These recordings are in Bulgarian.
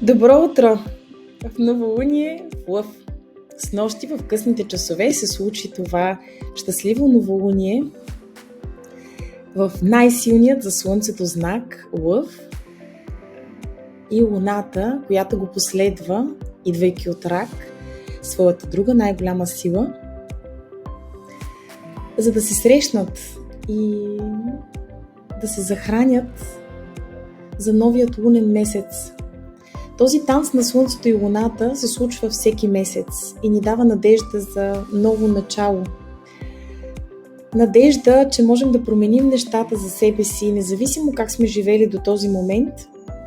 Добро утро! В новолуние в Лъв. Снощи в късните часове се случи това щастливо новолуние в най-силният за Слънцето знак Лъв и Луната, която го последва, идвайки от Рак, своята друга най-голяма сила, за да се срещнат и да се захранят за новият лунен месец. Този танц на Слънцето и Луната се случва всеки месец и ни дава надежда за ново начало. Надежда, че можем да променим нещата за себе си, независимо как сме живели до този момент,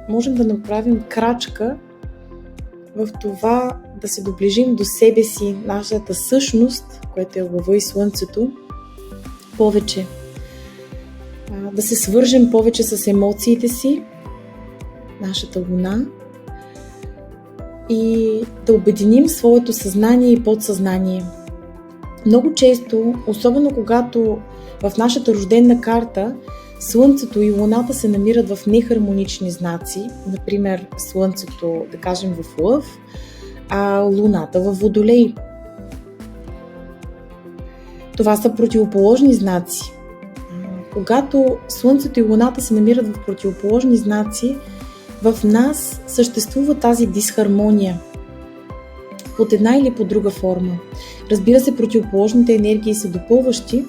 можем да направим крачка в това да се доближим до себе си, нашата същност, която е Лъва и Слънцето, повече. Да се свържем повече с емоциите си, нашата Луна, и да обединим своето съзнание и подсъзнание. Много често, особено когато в нашата рождена карта Слънцето и Луната се намират в нехармонични знаци, например Слънцето, да кажем, в Лъв, а Луната в Водолей. Това са противоположни знаци. Когато Слънцето и Луната се намират в противоположни знаци, в нас съществува тази дисхармония под една или по друга форма. Разбира се, противоположните енергии са допълващи,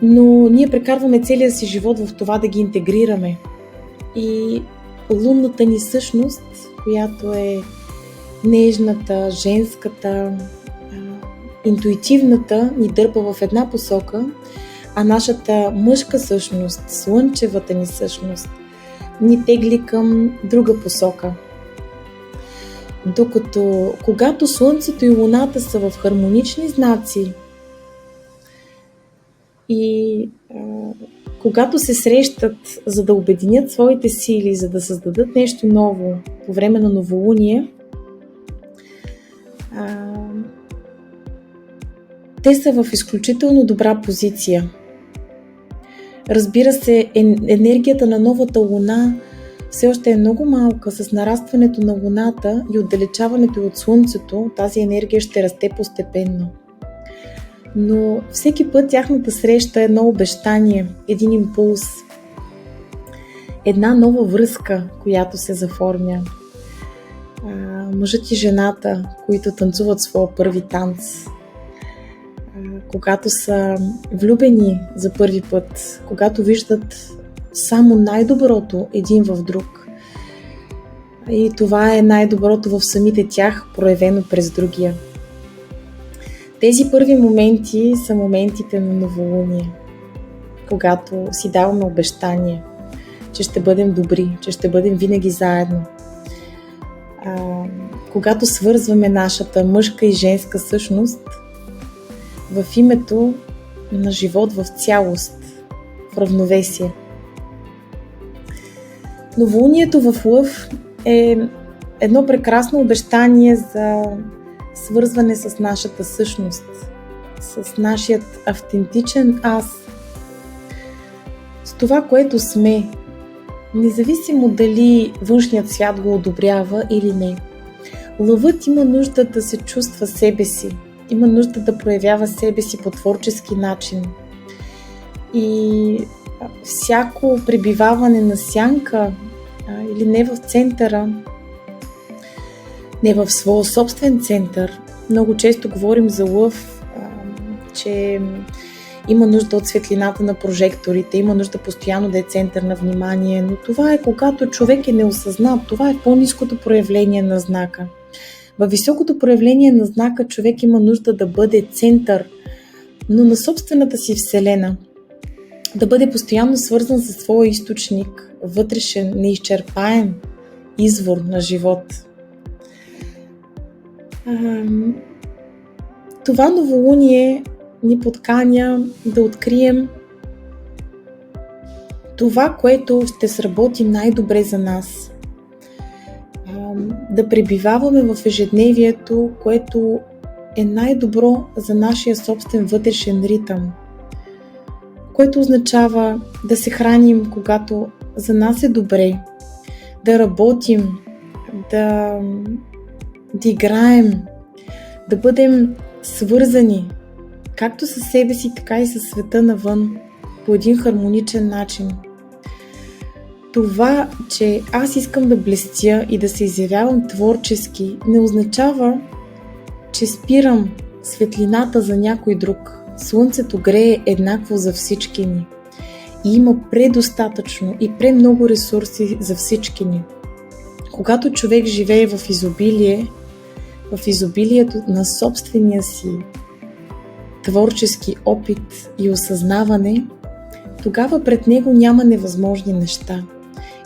но ние прекарваме целия си живот в това да ги интегрираме. И лунната ни същност, която е нежната, женската, интуитивната, ни дърпа в една посока, а нашата мъжка същност, слънчевата ни същност, ни тегли към друга посока. Докато когато Слънцето и Луната са в хармонични знаци и когато се срещат, за да обединят своите сили, за да създадат нещо ново по време на новолуние, те са в изключително добра позиция. Разбира се, енергията на новата Луна все още е много малка. С нарастването на Луната и отдалечаването от Слънцето, тази енергия ще расте постепенно. Но всеки път тяхната среща е едно обещание, един импулс, една нова връзка, която се заформя. Мъжът и жената, които танцуват своя първи танц, когато са влюбени за първи път, когато виждат само най-доброто един в друг. И това е най-доброто в самите тях, проявено през другия. Тези първи моменти са моментите на новолуние, когато си даваме обещание, че ще бъдем добри, че ще бъдем винаги заедно. Когато свързваме нашата мъжка и женска същност в името на живот в цялост, в равновесие. Новолунието в Лъв е едно прекрасно обещание за свързване с нашата същност, с нашият автентичен аз, с това, което сме, независимо дали външният свят го одобрява или не. Лъвът има нужда да се чувства себе си, има нужда да проявява себе си по творчески начин. И всяко пребиваване на сянка или не в центъра, не в своя собствен център. Много често говорим за Лъв, че има нужда от светлината на прожекторите, има нужда постоянно да е център на внимание, но това е когато човек е неосъзнат, това е по-ниското проявление на знака. Във високото проявление на знака човек има нужда да бъде център, но на собствената си вселена, да бъде постоянно свързан със своя източник, вътрешен, неизчерпаем извор на живот. Това новолуние ни подканя да открием това, което ще сработи най-добре за нас. Да пребиваваме в ежедневието, което е най-добро за нашия собствен вътрешен ритъм, което означава да се храним, когато за нас е добре, да работим, да играем, да бъдем свързани както със себе си, така и със света навън по един хармоничен начин. Това, че аз искам да блестя и да се изявявам творчески, не означава, че спирам светлината за някой друг. Слънцето грее еднакво за всички ни. И има предостатъчно и премного ресурси за всички ни. Когато човек живее в изобилие, в изобилието на собствения си творчески опит и осъзнаване, тогава пред него няма невъзможни неща.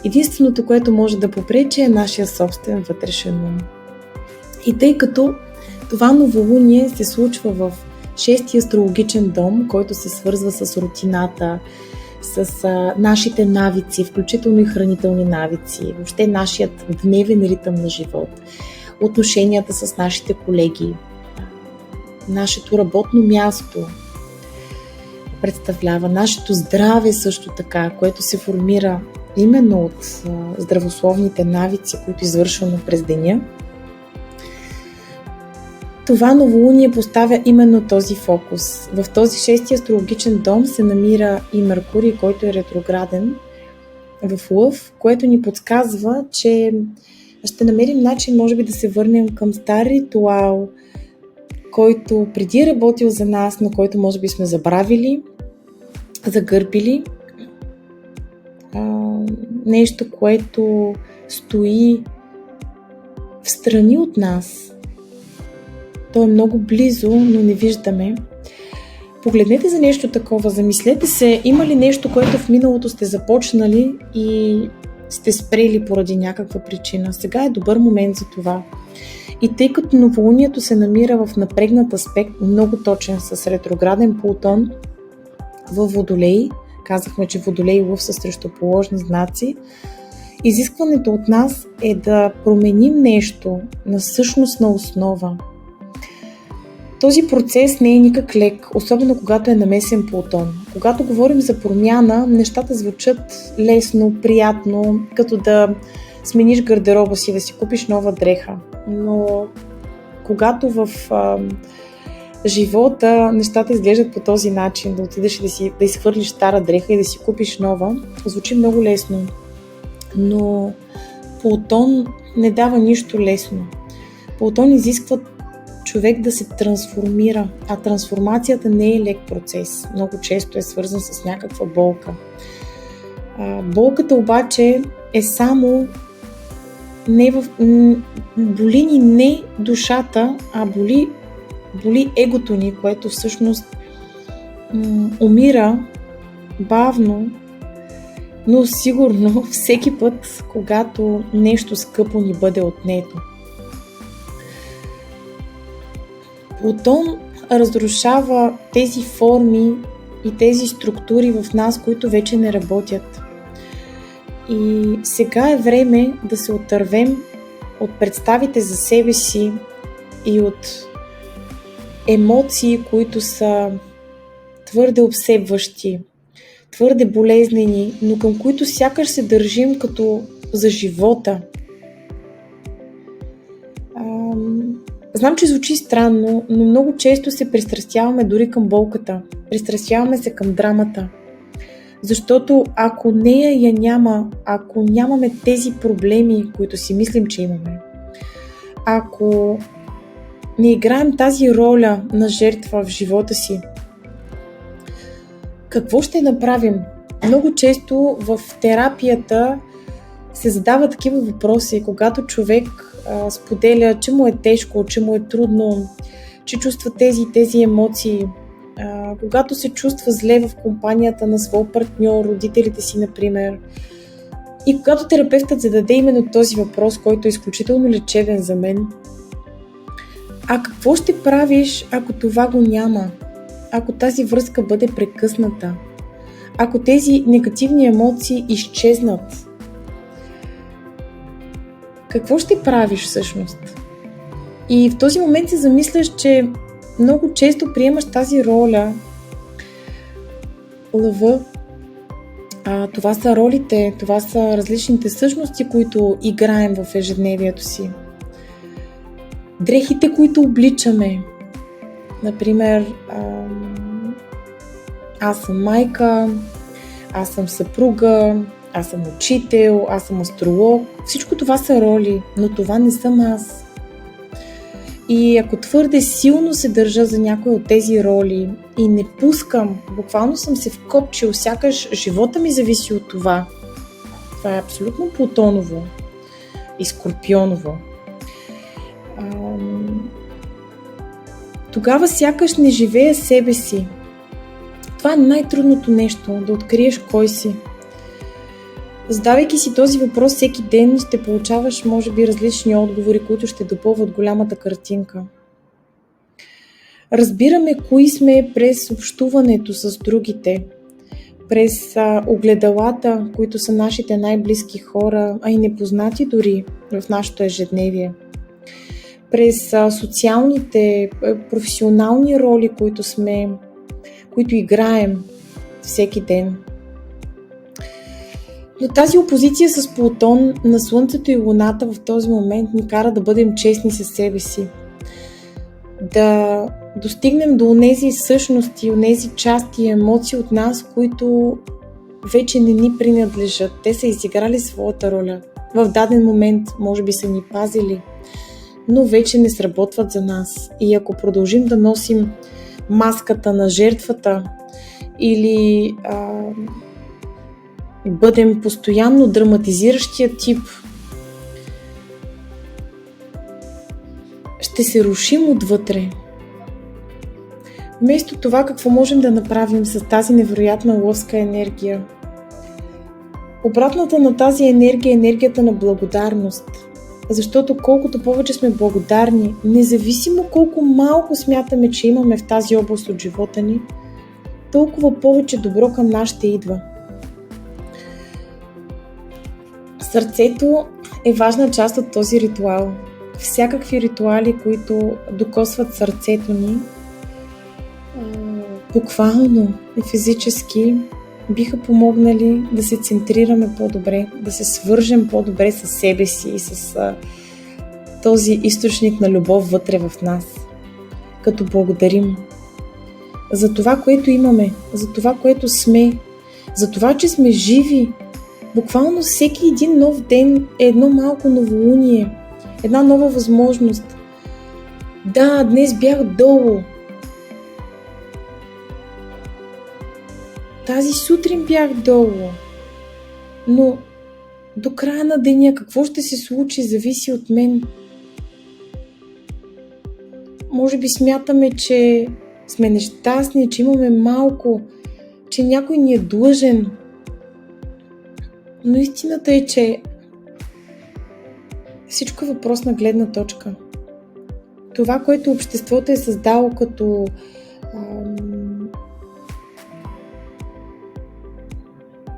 Единственото, което може да попречи, е нашия собствен вътрешен ум. И тъй като това новолуние се случва в 6-ти астрологичен дом, който се свързва с рутината, с нашите навици, включително и хранителни навици, въобще нашият дневен ритъм на живот, отношенията с нашите колеги, нашето работно място представлява, нашето здраве също така, което се формира именно от здравословните навици, които извършваме през деня. Това новолуние поставя именно този фокус. В този 6-ти астрологичен дом се намира и Меркурий, който е ретрограден в Лъв, което ни подсказва, че ще намерим начин, може би, да се върнем към стар ритуал, който преди е работил за нас, но който може би сме забравили, загърбили. Нещо, което стои встрани от нас. То е много близо, но не виждаме. Погледнете за нещо такова, замислете се, има ли нещо, което в миналото сте започнали и сте спрели поради някаква причина. Сега е добър момент за това. И тъй като новолунието се намира в напрегнат аспект, много точен с ретрограден Плутон във Водолей, казахме, че Водолей и Лъв са срещуположни знаци, изискването от нас е да променим нещо на същностна основа. Този процес не е никак лек, особено когато е намесен Плутон. Когато говорим за промяна, нещата звучат лесно, приятно, като да смениш гардероба си, да си купиш нова дреха. Но когато в живота нещата изглеждат по този начин, да отидеш да изхвърлиш стара дреха и да си купиш нова, звучи много лесно. Но Плутон не дава нищо лесно. Плутон изисква човек да се трансформира, а трансформацията не е лек процес. Много често е свързан с някаква болка. Болката обаче е само боли ни не душата, а боли егото ни, което всъщност умира бавно, но сигурно всеки път, когато нещо скъпо ни бъде отнето. Плутон разрушава тези форми и тези структури в нас, които вече не работят. И сега е време да се отървем от представите за себе си и от емоции, които са твърде обсебващи, твърде болезнени, но към които сякаш се държим като за живота. Знам, че звучи странно, но много често се пристрастяваме дори към болката. Пристрастяваме се към драмата. Защото ако нея я няма, ако нямаме тези проблеми, които си мислим, че имаме, ако не играем тази роля на жертва в живота си, какво ще направим? Много често в терапията се задава такива въпроси, когато човек споделя, че му е тежко, че му е трудно, че чувства тези емоции, когато се чувства зле в компанията на своя партньор, родителите си, например. И когато терапевтът зададе именно този въпрос, който е изключително лечебен за мен, а какво ще правиш, ако това го няма? Ако тази връзка бъде прекъсната? Ако тези негативни емоции изчезнат? Какво ще правиш всъщност? И в този момент се замисляш, че много често приемаш тази роля лъва, Това са ролите, това са различните същности, които играем в ежедневието си. Дрехите, които обличаме. Например, аз съм майка, аз съм съпруга, аз съм учител, аз съм астролог. Всичко това са роли, но това не съм аз. И ако твърде силно се държа за някои от тези роли и не пускам, буквално съм се вкопчил, сякаш живота ми зависи от това. Това е абсолютно Плутоново и Скорпионово. Тогава сякаш не живея себе си. Това е най-трудното нещо, да откриеш кой си. Задавайки си този въпрос всеки ден, ще получаваш, може би, различни отговори, които ще допълват голямата картинка. Разбираме кои сме през общуването с другите, през огледалата, които са нашите най-близки хора, а и непознати дори в нашето ежедневие. През социалните, професионални роли, които играем всеки ден. Но тази опозиция с Плутон на Слънцето и Луната в този момент ни кара да бъдем честни със себе си. Да достигнем до онези същности, онези части и емоции от нас, които вече не ни принадлежат. Те са изиграли своята роля. В даден момент може би са ни пазили, но вече не сработват за нас. И ако продължим да носим маската на жертвата или бъдем постоянно драматизиращия тип, ще се рушим отвътре. Вместо това, какво можем да направим с тази невероятна лъвска енергия? Обратната на тази енергия е енергията на благодарност. Защото колкото повече сме благодарни, независимо колко малко смятаме, че имаме в тази област от живота ни, толкова повече добро към нас ще идва. Сърцето е важна част от този ритуал. Всякакви ритуали, които докосват сърцето ни, буквално и физически, биха помогнали да се центрираме по-добре, да се свържем по-добре с себе си и с този източник на любов вътре в нас. Като благодарим за това, което имаме, за това, което сме, за това, че сме живи. Буквално всеки един нов ден е едно малко новолуние, една нова възможност. Да, днес бях долу. Тази сутрин бях долу. Но до края на деня какво ще се случи, зависи от мен. Може би смятаме, че сме нещастни, че имаме малко, че някой ни е длъжен. Но истината е, че всичко е въпрос на гледна точка. Това, което обществото е създало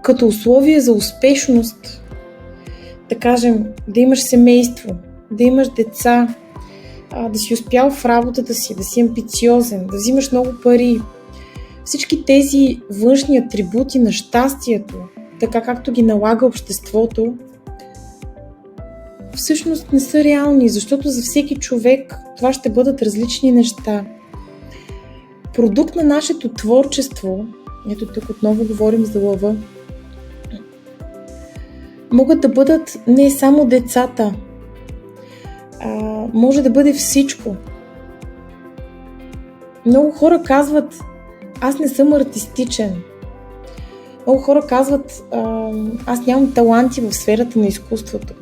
като условие за успешност, да кажем, да имаш семейство, да имаш деца, да си успял в работата си, да си амбициозен, да взимаш много пари. Всички тези външни атрибути на щастието, така както ги налага обществото, всъщност не са реални, защото за всеки човек това ще бъдат различни неща. Продукт на нашето творчество, ето тук отново говорим за лъва, могат да бъдат не само децата, може да бъде всичко. Много хора казват, аз не съм артистичен. Много хора казват, аз нямам таланти в сферата на изкуството.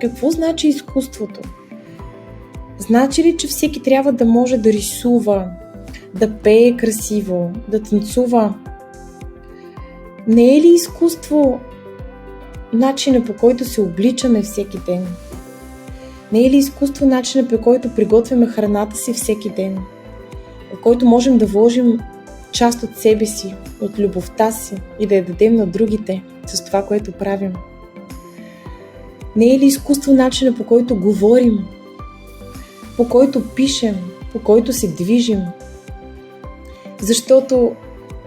Какво значи изкуството? Значи ли, че всеки трябва да може да рисува, да пее красиво, да танцува? Не е ли изкуство начина, по който се обличаме всеки ден? Не е ли изкуство начина, по който приготвяме храната си всеки ден? В който можем да вложим част от себе си, от любовта си и да я дадем на другите с това, което правим? Не е ли изкуство начина, по който говорим, по който пишем, по който се движим? Защото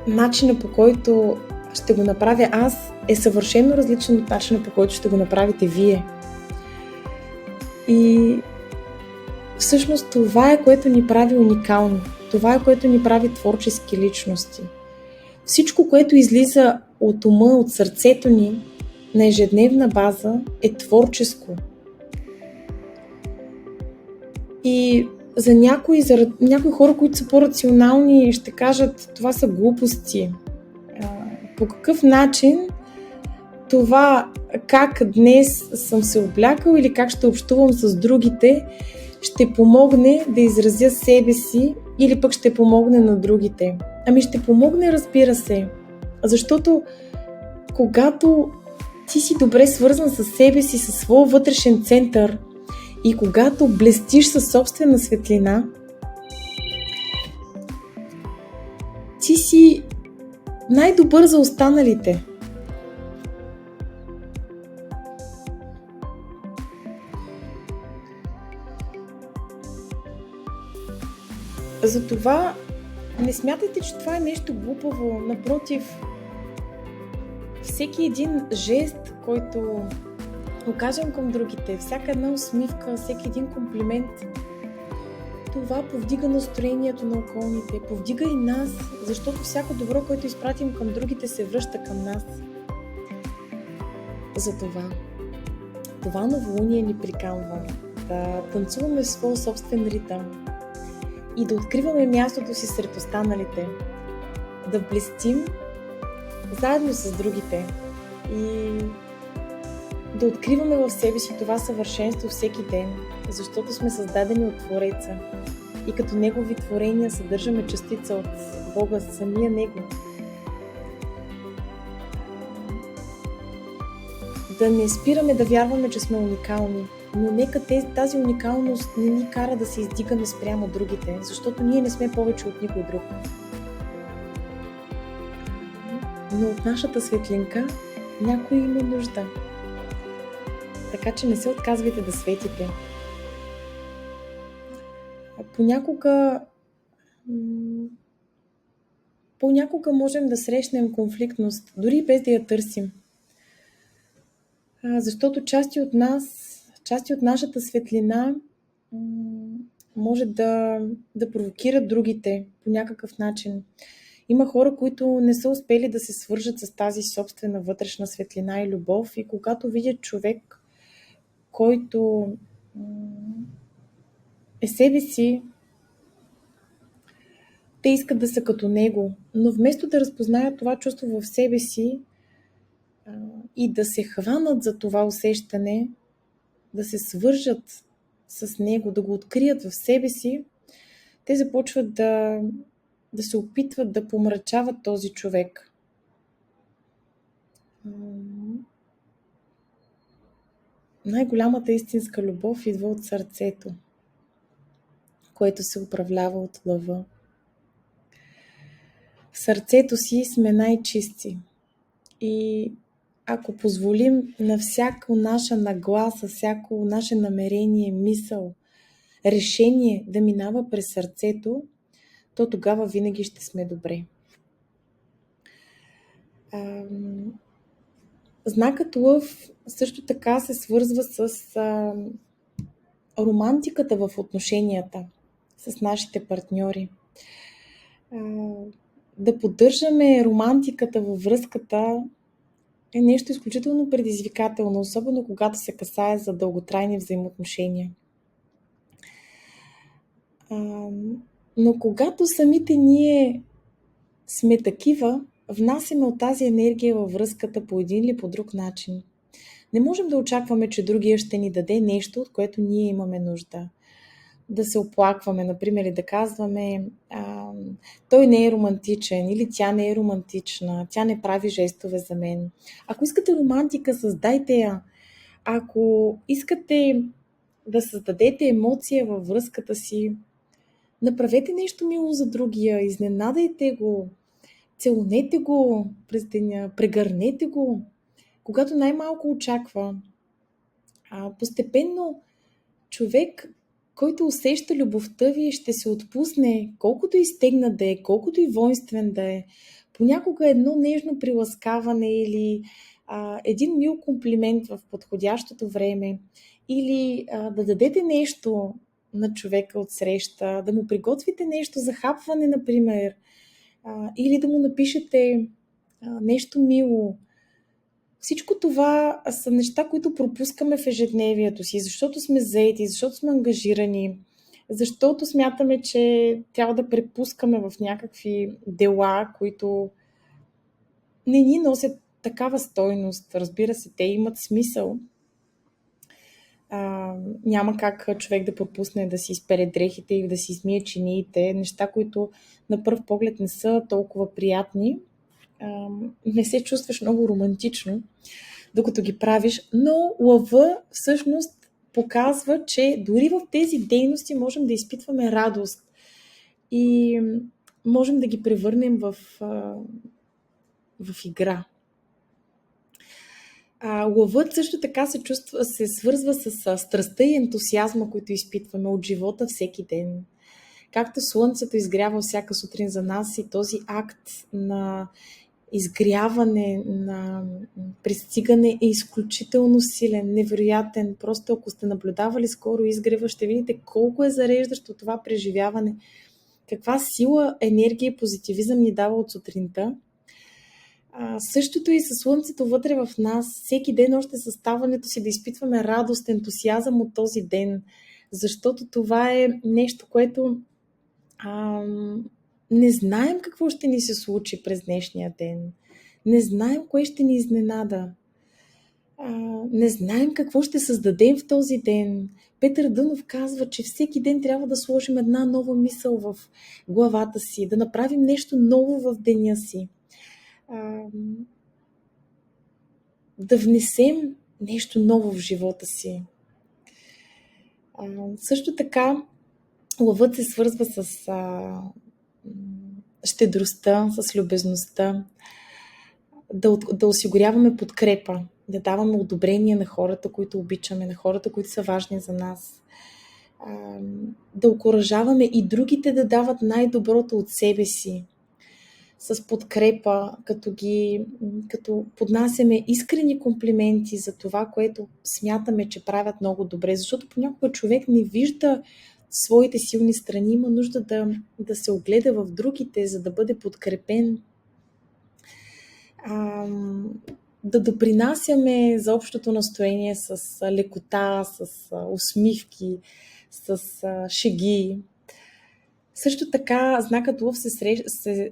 начина, по който ще го направя аз, е съвършено различен от начина, по който ще го направите вие. И всъщност това е, което ни прави уникални. Това е, което ни прави творчески личности. Всичко, което излиза от ума, от сърцето ни на ежедневна база, е творческо. И за някои хора, които са по-рационални, ще кажат, това са глупости. По какъв начин това как днес съм се облякал или как ще общувам с другите ще помогне да изразя себе си или пък ще помогне на другите? Ами ще помогне, разбира се, защото когато ти си добре свързан с себе си, със своя вътрешен център и когато блестиш със собствена светлина, ти си най-добър за останалите. Затова не смятайте, че това е нещо глупаво. Напротив, всеки един жест, който окажем към другите, всяка една усмивка, всеки един комплимент, това повдига настроението на околните, повдига и нас, защото всяко добро, което изпратим към другите, се връща към нас. Затова това новолуние ни приканва да танцуваме в своя собствен ритъм и да откриваме мястото си сред останалите, да блестим заедно с другите и да откриваме в себе си това съвършенство всеки ден, защото сме създадени от Твореца и като Негови творения съдържаме частица от Бога, самия Него. Да не спираме да вярваме, че сме уникални, но нека тази уникалност не ни кара да се издигаме спрямо другите, защото ние не сме повече от никой друг. Но от нашата светлинка някой има нужда. Така че не се отказвайте да светите. Понякога можем да срещнем конфликтност, дори без да я търсим. Защото части от нашата светлина може да провокират другите по някакъв начин. Има хора, които не са успели да се свържат с тази собствена вътрешна светлина и любов и когато видят човек, който е себе си, те искат да са като него, но вместо да разпознаят това чувство в себе си и да се хванат за това усещане, да се свържат с него, да го открият в себе си, те започват да се опитват да помрачават този човек. Най-голямата истинска любов идва от сърцето, което се управлява от лъва. В сърцето си сме най-чисти и ако позволим на всяка наша нагласа, всяко наше намерение, мисъл, решение да минава през сърцето, то тогава винаги ще сме добре. Знакът лъв също така се свързва с романтиката в отношенията с нашите партньори. Да поддържаме романтиката във връзката е нещо изключително предизвикателно, особено когато се касае за дълготрайни взаимоотношения. Но когато самите ние сме такива, внасяме от тази енергия във връзката по един или по друг начин. Не можем да очакваме, че другия ще ни даде нещо, от което ние имаме нужда. Да се оплакваме, например, и да казваме той не е романтичен или тя не е романтична, тя не прави жестове за мен. Ако искате романтика, създайте я. Ако искате да създадете емоция във връзката си, направете нещо мило за другия, изненадайте го, целунете го през деня, прегърнете го, когато най-малко очаква. Постепенно човек, който усеща любовта ви, ще се отпусне, колкото и стегнат да е, колкото и воинствен да е. Понякога едно нежно приласкаване или един мил комплимент в подходящото време или да дадете нещо на човека от среща, да му приготвите нещо за хапване, например, или да му напишете нещо мило. Всичко това са неща, които пропускаме в ежедневието си, защото сме заети, защото сме ангажирани, защото смятаме, че трябва да препускаме в някакви дела, които не ни носят такава стойност. Разбира се, те имат смисъл. Няма как човек да пропусне да си изпере дрехите и да си измие чиниите, неща, които на пръв поглед не са толкова приятни. Не се чувстваш много романтично, докато ги правиш, но лъва всъщност показва, че дори в тези дейности можем да изпитваме радост и можем да ги превърнем в игра. Лъвът също така се свързва с страстта и ентусиазма, които изпитваме от живота всеки ден. Както слънцето изгрява всяка сутрин за нас и този акт на изгряване, на пристигане е изключително силен, невероятен. Просто ако сте наблюдавали скоро изгрева, ще видите колко е зареждащо това преживяване. Каква сила, енергия и позитивизъм ни дава от сутринта. Същото и със слънцето вътре в нас. Всеки ден още със ставането си да изпитваме радост, ентусиазъм от този ден. Защото това е нещо, което не знаем какво ще ни се случи през днешния ден. Не знаем кое ще ни изненада. Не знаем какво ще създадем в този ден. Петър Дънов казва, че всеки ден трябва да сложим една нова мисъл в главата си, да направим нещо ново в деня си. Да внесем нещо ново в живота си. Също така, лъвът се свързва с щедростта, с любезността, да осигуряваме подкрепа, да даваме одобрение на хората, които обичаме, на хората, които са важни за нас, да окуражаваме и другите да дават най-доброто от себе си, с подкрепа, като поднасяме искрени комплименти за това, което смятаме, че правят много добре, защото понякога човек не вижда своите силни страни, има нужда да се огледа в другите, за да бъде подкрепен. Да допринасяме за общото настроение с лекота, с усмивки, с шеги. Също така знакът лъв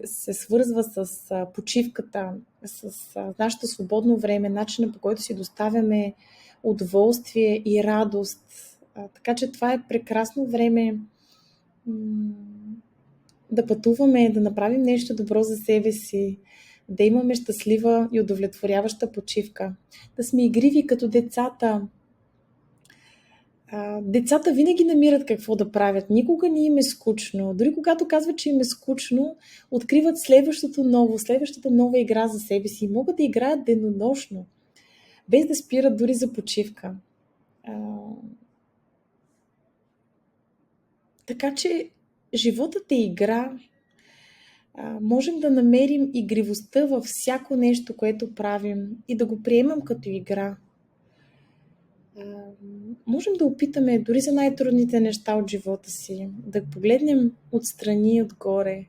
се свързва с почивката, с нашето свободно време, начина по който си доставяме удоволствие и радост. Така че това е прекрасно време да пътуваме, да направим нещо добро за себе си, да имаме щастлива и удовлетворяваща почивка, да сме игриви като децата. Децата винаги намират какво да правят, никога не им е скучно. Дори когато казват, че им е скучно, откриват следващата нова игра за себе си и могат да играят денонощно, без да спират дори за почивка. Така че животът е игра. Можем да намерим игривостта във всяко нещо, което правим и да го приемам като игра. Можем да опитаме дори за най-трудните неща от живота си, да погледнем отстрани и отгоре.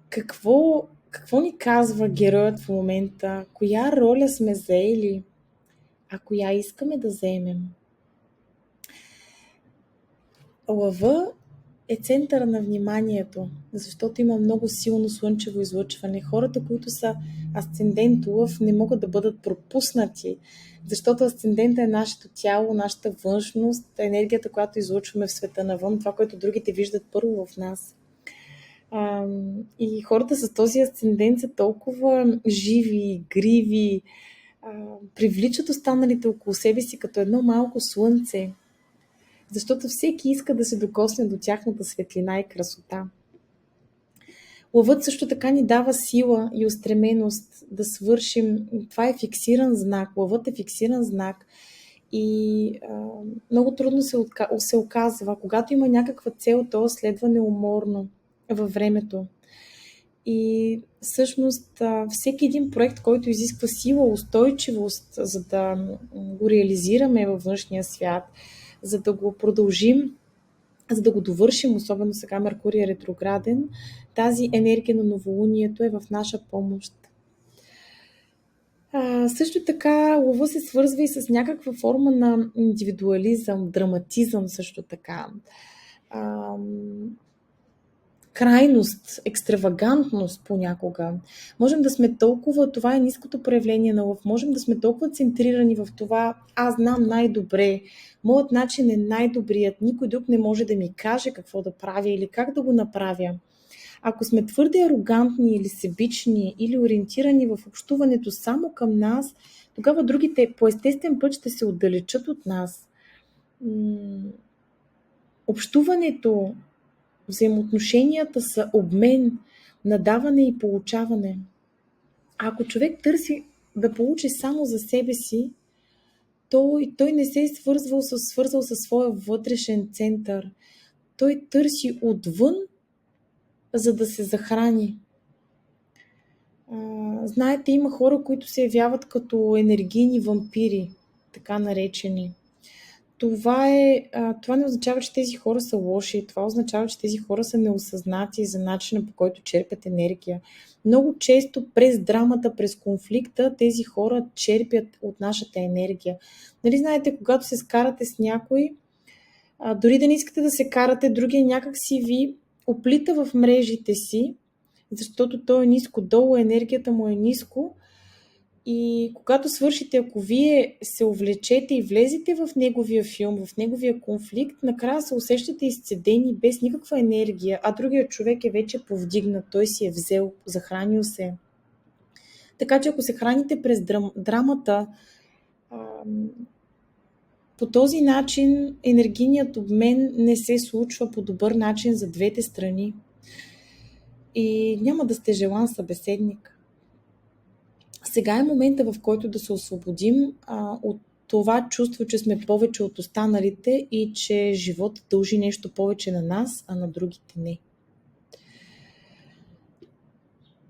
Какво ни казва героят в момента, коя роля сме заели, а коя искаме да заемем. Лъва е центъра на вниманието, защото има много силно слънчево излъчване. Хората, които са асцендент лъв, не могат да бъдат пропуснати, защото асцендента е нашето тяло, нашата външност, енергията, която излъчваме в света навън, това, което другите виждат първо в нас. И хората с този асцендент са толкова живи, игриви, привличат останалите около себе си като едно малко слънце, защото всеки иска да се докосне до тяхната светлина и красота. Лъвът също така ни дава сила и устременост да свършим. Това е фиксиран знак. Лъвът е фиксиран знак И много трудно се оказва. Когато има някаква цел, то следва неуморно във времето. И всъщност всеки един проект, който изисква сила, устойчивост, за да го реализираме във външния свят, за да го продължим, за да го довършим, особено сега Меркурий е ретрограден, тази енергия на новолунието е в наша помощ. Също така лъва се свързва и с някаква форма на индивидуализъм, драматизъм също така. Крайност, екстравагантност понякога. Можем да сме толкова, това е ниското проявление на лъв, можем да сме толкова центрирани в това, аз знам най-добре, моят начин е най-добрият, никой друг не може да ми каже какво да правя или как да го направя. Ако сме твърде арогантни или себични или ориентирани в общуването само към нас, тогава другите по естествен път ще се отдалечат от нас. Общуването, взаимоотношенията са обмен, надаване и получаване. Ако човек търси да получи само за себе си, той не се е свързал със своя вътрешен център. Той търси отвън, за да се захрани. Знаете, има хора, които се явяват като енергийни вампири, така наречени. Това не означава, че тези хора са лоши, това означава, че тези хора са неосъзнати за начина, по който черпят енергия. Много често през драмата, през конфликта, тези хора черпят от нашата енергия. Нали знаете, когато се скарате с някой, дори да не искате да се карате, другия някак си ви оплита в мрежите си, защото той е ниско долу, енергията му е ниско. И когато свършите, ако вие се увлечете и влезете в неговия филм, в неговия конфликт, накрая се усещате изцедени без никаква енергия, а другият човек е вече повдигнат, той си е взел, захранил се. Така че ако се храните през драмата, по този начин енергийният обмен не се случва по добър начин за двете страни и няма да сте желан събеседник. Сега е момента, в който да се освободим от това чувство, че сме повече от останалите и че животът дължи нещо повече на нас, а на другите не.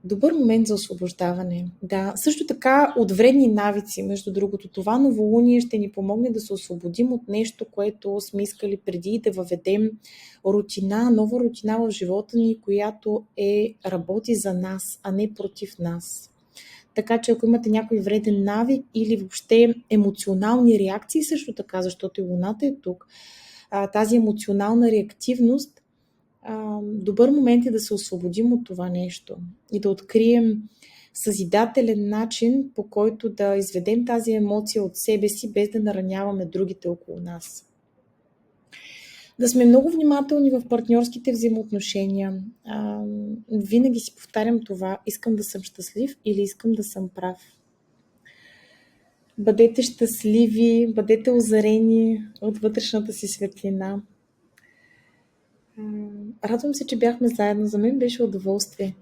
Добър момент за освобождаване. Да, също така от вредни навици, между другото. Това новолуние ще ни помогне да се освободим от нещо, което сме искали преди да въведем нова рутина в живота ни, която работи за нас, а не против нас. Така че ако имате някой вреден навик или въобще емоционални реакции също така, защото и Луната е тук, тази емоционална реактивност, добър момент е да се освободим от това нещо и да открием съзидателен начин, по който да изведем тази емоция от себе си, без да нараняваме другите около нас. Да сме много внимателни в партньорските взаимоотношения. Винаги си повтарям това. Искам да съм щастлив или искам да съм прав. Бъдете щастливи, бъдете озарени от вътрешната си светлина. Радвам се, че бяхме заедно. За мен беше удоволствие.